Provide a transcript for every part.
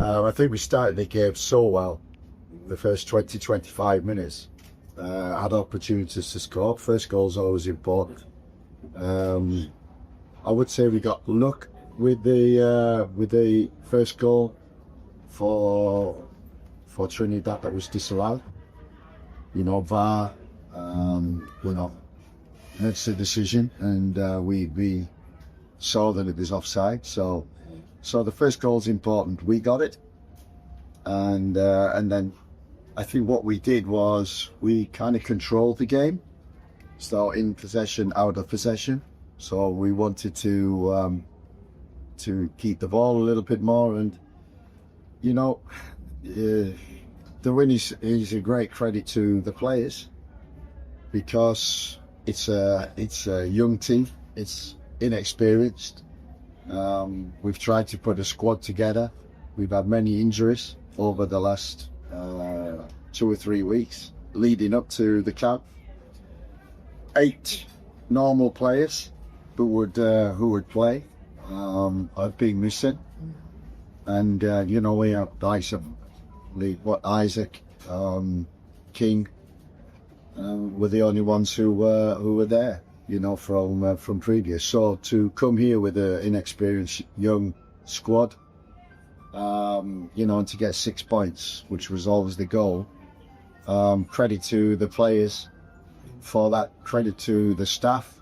I think we started the game so well. The first 20-25 minutes, had opportunities to score. First goal's always important. I would say we got luck with the first goal for Trinidad that was disallowed. VAR, makes the decision, and we saw that it was offside. So the first goal's important. We got it, and then I think what we did was we kind of controlled the game. So in possession, out of possession. So we wanted to keep the ball a little bit more, and the win is a great credit to the players, because it's a young team. It's inexperienced. We've tried to put a squad together. We've had many injuries over the last 2 or 3 weeks leading up to the camp. 8 normal players who would play have been missing, and we have Isaac, King were the only ones who were there, from previous. So to come here with an inexperienced young squad, and to get 6 points, which was always the goal. Credit to the players for that. Credit to the staff.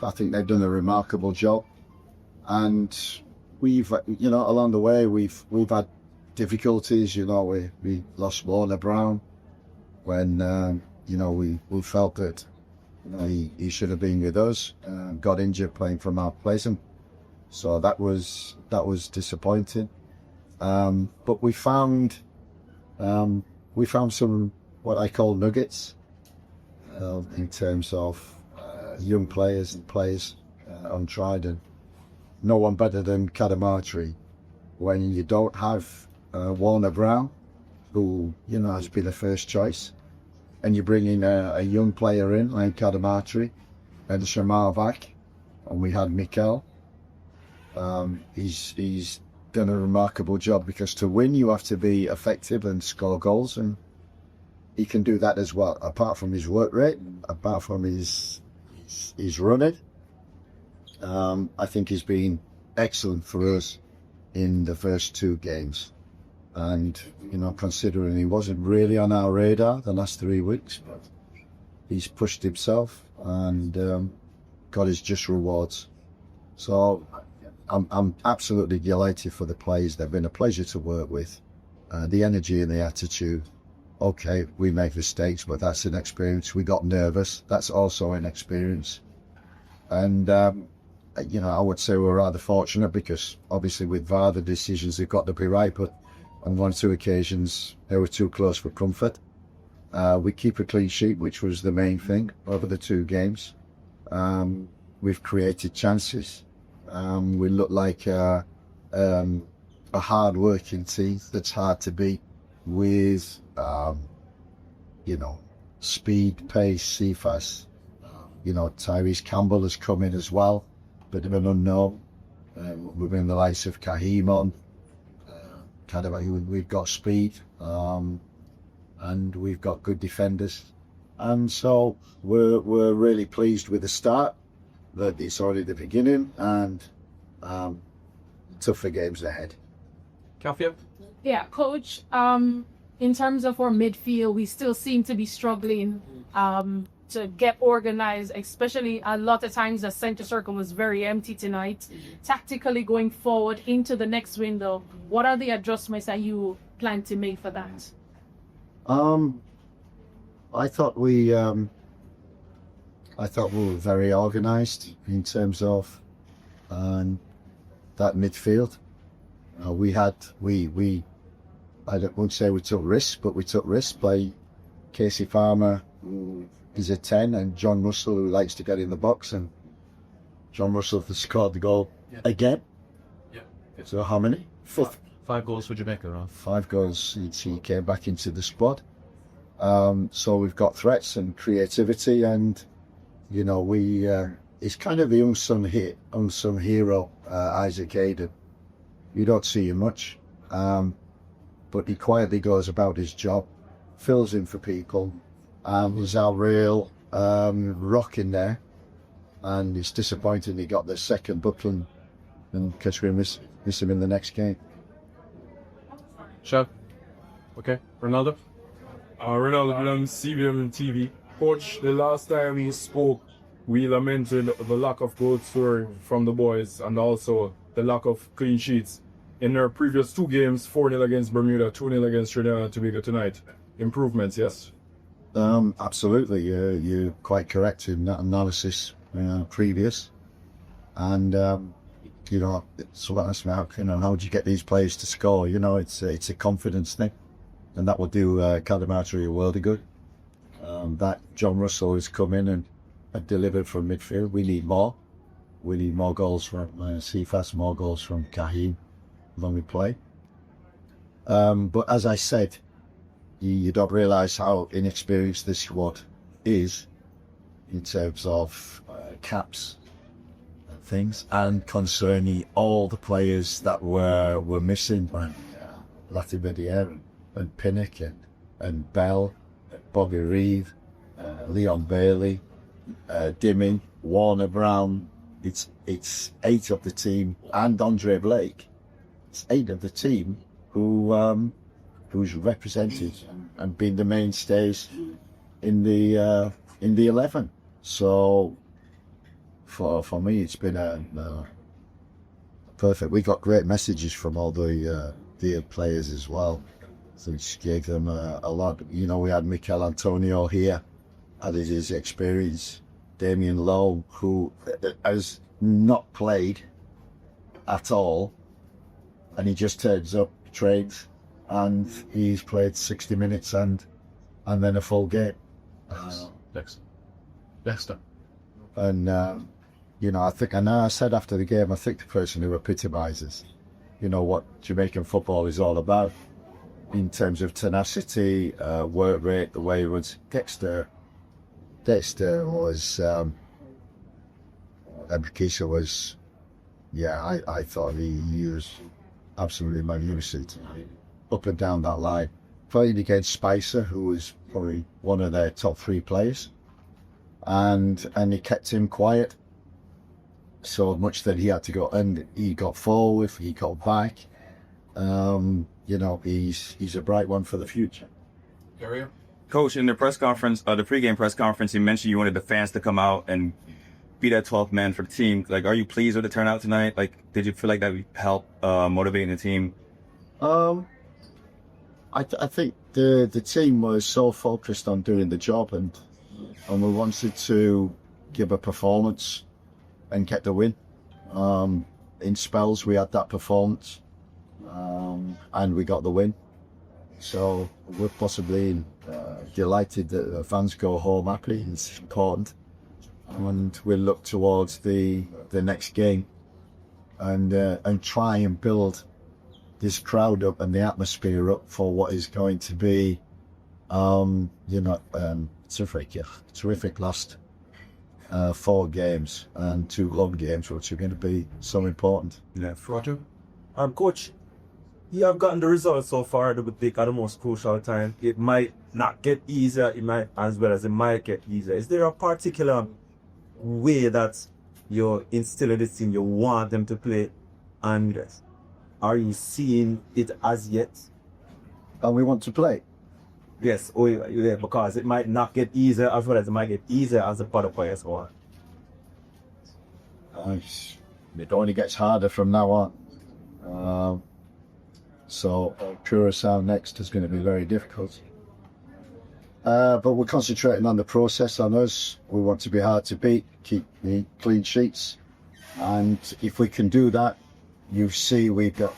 I think they've done a remarkable job. And we've, along the way, we've had difficulties. We lost Warner Brown when, we felt that he should have been with us. Got injured playing for Mount Pleasant. So that was disappointing. But we found some what I call nuggets in terms of young players and players untried, and no one better than Cadamartri. When you don't have Warner Brown, who has been the first choice, and you bring in a young player in like Cadamartri and Shamarvac, and we had Mikel. He's done a remarkable job, because to win you have to be effective and score goals, and he can do that as well. Apart from his work rate, apart from his running, I think he's been excellent for us in the first 2 games. And considering he wasn't really on our radar the last 3 weeks, but he's pushed himself and got his just rewards. So I'm absolutely delighted for the players. They've been a pleasure to work with. The energy and the attitude. Okay, we make mistakes, but that's an experience. We got nervous. That's also an experience. And, I would say we're rather fortunate, because obviously with VAR, the decisions have got to be right, but on 1 or 2 occasions, they were too close for comfort. We keep a clean sheet, which was the main thing over the 2 games. We've created chances. We look like a hard-working team that's hard to beat, with speed, pace, CFAS. Tyrese Campbell has come in as well, bit of an unknown. We've been the likes of Kahim on. We've got speed, and we've got good defenders, and so we're really pleased with the start. That it's already the beginning, and tougher games ahead. Kafia? Yeah, Coach. In terms of our midfield, we still seem to be struggling to get organized, especially a lot of times the center circle was very empty tonight. Tactically going forward into the next window, what are the adjustments that you plan to make for that? I thought we were very organized in terms of that midfield. I won't say we took risks, but we took risks by Casey Farmer, who is a 10, and John Russell, who likes to get in the box, and John Russell has scored the goal again. Yeah. So how many? 5 goals for Jamaica, right? 5 goals. He came back into the squad. So we've got threats and creativity, and it's kind of the unsung hero, Isaac Hayden. You don't see him much. but he quietly goes about his job, fills in for people, and was our real rock in there. And it's disappointing he got the second booking, and because we miss him in the next game. Chef. Okay. Ronaldo. Ronaldo did on CBM TV. Coach, the last time we spoke, we lamented the lack of goal scoring from the boys and also the lack of clean sheets. In their previous 2 games, 4-0 against Bermuda, 2-0 against Trinidad Tobago tonight. Improvements, yes? Absolutely. You're quite correct in that analysis previous. And, someone asked me, how do you get these players to score? It's a confidence thing. And that will do Cadamarteri a world of good. That John Russell has come in and delivered from midfield. We need more. We need more goals from Cephas, more goals from Kahim when we play. But as I said, you don't realise how inexperienced this squad is in terms of caps and things, and concerning all the players that were missing, like Latibedia and Pinnock and Bell, Bobby Reed, Leon Bailey, Dimming, Warner Brown. It's 8 of the team, and Andre Blake. It's 8 of the team who's represented and been the mainstays in the 11. So for me, it's been perfect. We got great messages from all the players as well, which gave them a lot. We had Mikel Antonio here, added his experience. Damien Lowe, who has not played at all, and he just turns up, trains, and he's played 60 minutes and then a full game. Dexter. And I said after the game, I think the person who epitomises, what Jamaican football is all about in terms of tenacity, work rate, the way it was. Dexter was, Abukisa was, I thought he was absolutely magnificent up and down that line. Playing against Spicer, who was probably one of their top 3 players, and he kept him quiet so much that he had to go, and he got forward, he got back. He's a bright one for the future. Area. Coach, in the press conference, the pregame press conference, you mentioned you wanted the fans to come out and be that 12th man for the team. Like, are you pleased with the turnout tonight? Like, did you feel like that would help motivating the team? I think the team was so focused on doing the job, and we wanted to give a performance and get the win. In spells, we had that performance, and we got the win. So we're possibly delighted that the fans go home happy. It's important, and we'll look towards the next game and try and build this crowd up and the atmosphere up for what is going to be, terrific last 4 games and 2 long games, which are going to be so important. Yeah, Roger. Coach, you have gotten the results so far that would take at the most crucial time. It might not get easier, it might get easier. Is there a particular way that you're instilling this team, you want them to play, and are you seeing it as yet? And we want to play. Yes, because it might not get easier as well as it might get easier as the other players go on. It only gets harder from now on. So Curacao next is going to be very difficult. But we're concentrating on the process on us. We want to be hard to beat, keep the clean sheets. And if we can do that, you see we've got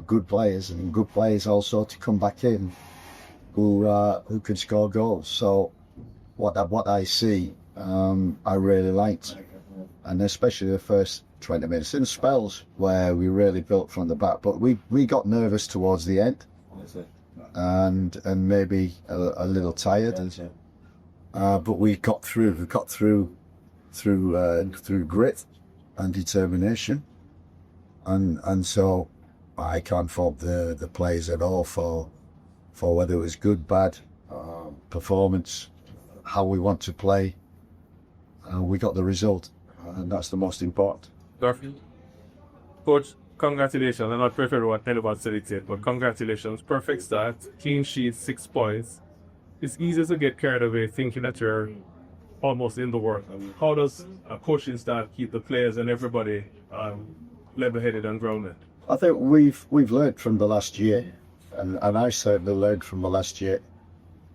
good players, and good players also to come back in who can score goals. So what I see, I really liked, and especially the first 20 minutes in spells where we really built from the back. But we got nervous towards the end, and maybe a little tired. But we got through. We got through grit and determination, and so I can't fault the players at all for whether it was good, bad, performance, how we want to play. We got the result, and that's the most important. Coach, congratulations. I'm not sure if everyone knows about it, but congratulations. Perfect start, clean sheet, 6 points. It's easy to get carried away thinking that you're almost in the world. How does a coaching staff keep the players and everybody level-headed and grounded? I think we've learned from the last year, and I certainly learned from the last year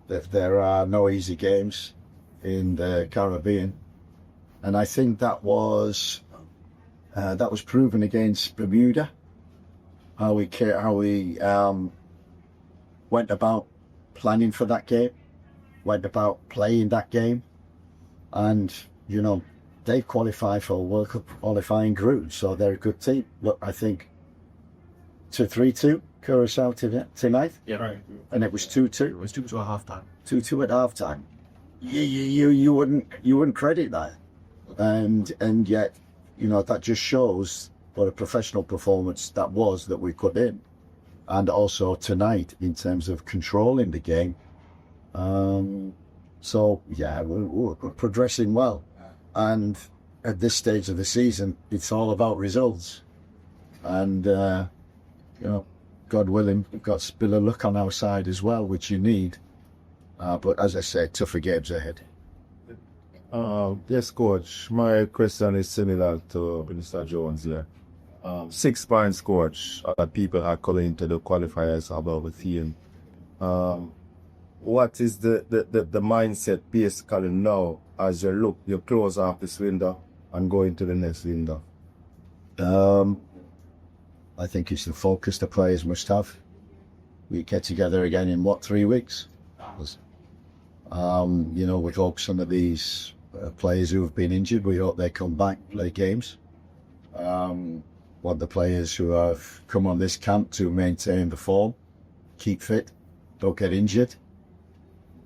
that there are no easy games in the Caribbean, and I think that was proven against Bermuda. How we went about planning for that game, went about playing that game, and you know they qualify for a World Cup qualifying group, so they're a good team. Look, I think 3-2 Curacao tonight. Yeah, right. And it was 2-2. It was 2-2 at half time. 2-2 at half time. You wouldn't credit that, and yet you know that just shows what a professional performance that we put in, and also tonight in terms of controlling the game. So yeah, we're progressing well, and at this stage of the season, it's all about results, and you know, God willing, we've got a bit of luck on our side as well, which you need. But as I said, tougher games ahead. Yes, coach. My question is similar to Minister Jones here. 6 points, coach. People are calling into the qualifiers about the team. What is the mindset basically now as you close off this window and go into the next window? I think it's the focus the players must have. We get together again in 3 weeks. You know, we hope some of these players who have been injured, we hope they come back, play games. Want the players who have come on this camp to maintain the form, keep fit, don't get injured,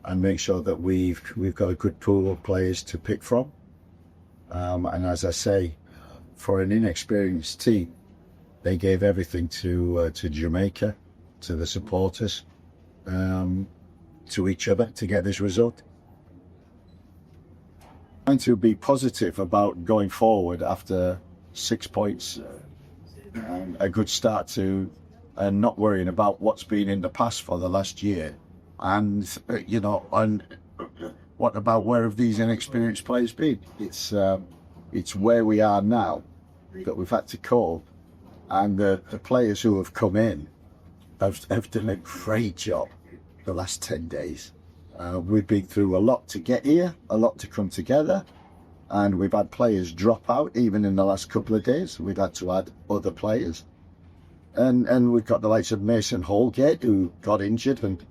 and make sure that we've got a good pool of players to pick from. And as I say, for an inexperienced team, they gave everything to Jamaica, to the supporters, to each other to get this result. Trying to be positive about going forward after 6 points, a good start to, and not worrying about what's been in the past for the last year, and you know, and what about where have these inexperienced players been? It's where we are now that we've had to cope, and the players who have come in have done a great job the last 10 days. We've been through a lot to get here, a lot to come together, and we've had players drop out even in the last couple of days. We've had to add other players, and we've got the likes of Mason Holgate who got injured, and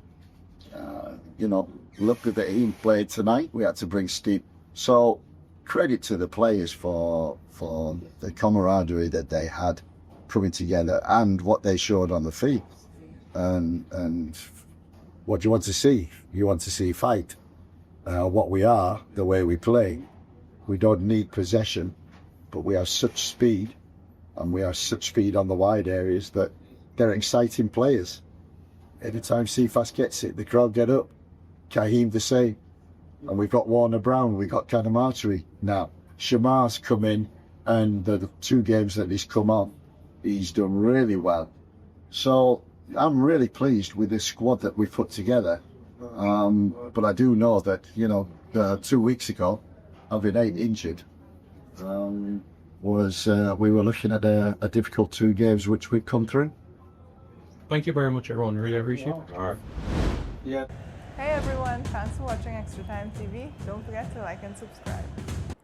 you know, look at that he played tonight. We had to bring Steve. So credit to the players for the camaraderie that they had coming together and what they showed on the field. And what do you want to see? You want to see fight. What we are, the way we play, we don't need possession, but we have such speed, and we have such speed on the wide areas that they're exciting players. Every time CFAS gets it, the crowd get up. Kahim the same. And we've got Warner Brown, we've got Kanamatri now. Shamar's come in, and the 2 games that he's come on, he's done really well. So I'm really pleased with the squad that we've put together. But I do know that, you know, 2 weeks ago, having 8 injured, we were looking at a difficult 2 games which we've come through. Thank you very much, everyone. Really appreciate it. All right. Yeah. Hey everyone, thanks for watching Extra Time TV. Don't forget to like and subscribe.